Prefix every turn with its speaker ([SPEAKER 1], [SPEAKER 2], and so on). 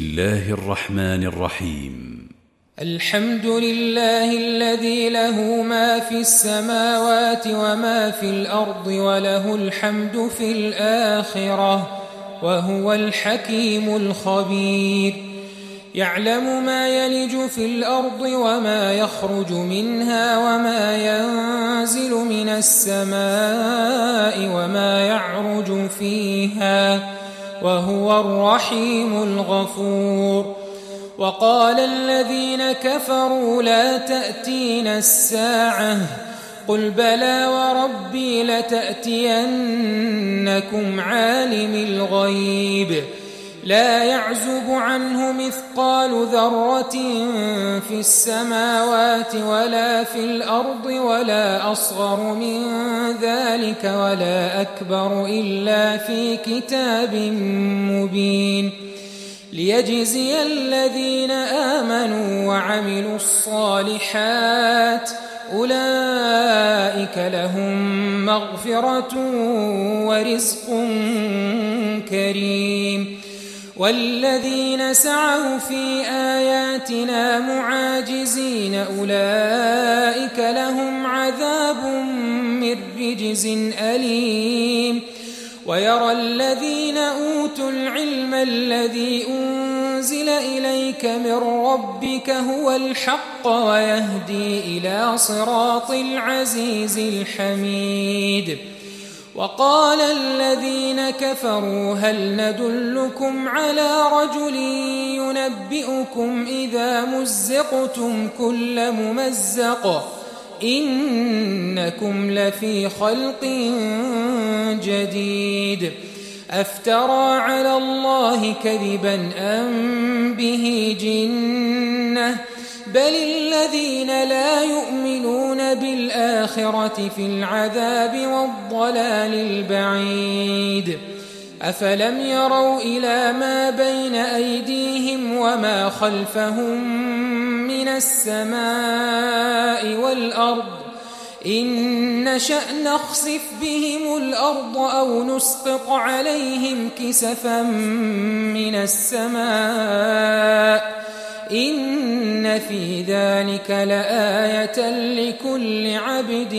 [SPEAKER 1] الله الرحمن الرحيم.
[SPEAKER 2] الحمد لله الذي له ما في السماوات وما في الأرض وله الحمد في الآخرة وهو الحكيم الخبير. يعلم ما يلج في الأرض وما يخرج منها وما ينزل من السماء وما يعرج فيها وهو الرحيم الغفور. وقال الذين كفروا لا تأتينا الساعة قل بلى وربي لتأتينكم عالم الغيب لا يعزب عنه مثقال ذرة في السماوات ولا في الأرض ولا أصغر من ذلك ولا أكبر إلا في كتاب مبين ليجزي الذين آمنوا وعملوا الصالحات أولئك لهم مغفرة ورزق كريم. والذين سعوا في آياتنا معاجزين أولئك لهم عذاب من رجز أليم. ويرى الذين أوتوا العلم الذي أنزل إليك من ربك هو الحق ويهدي إلى صراط العزيز الحميد. وقال الذين كفروا هل ندلكم على رجل ينبئكم إذا مزقتم كل ممزق إنكم لفي خلق جديد أفترى على الله كذبا أم به جنة بل الذين لا يؤمنون بالآخرة في العذاب والضلال البعيد. أفلم يروا إلى ما بين أيديهم وما خلفهم من السماء والأرض إن نشأ نخسف بهم الأرض أو نسقط عليهم كسفا من السماء إن في ذلك لآية لكل عبد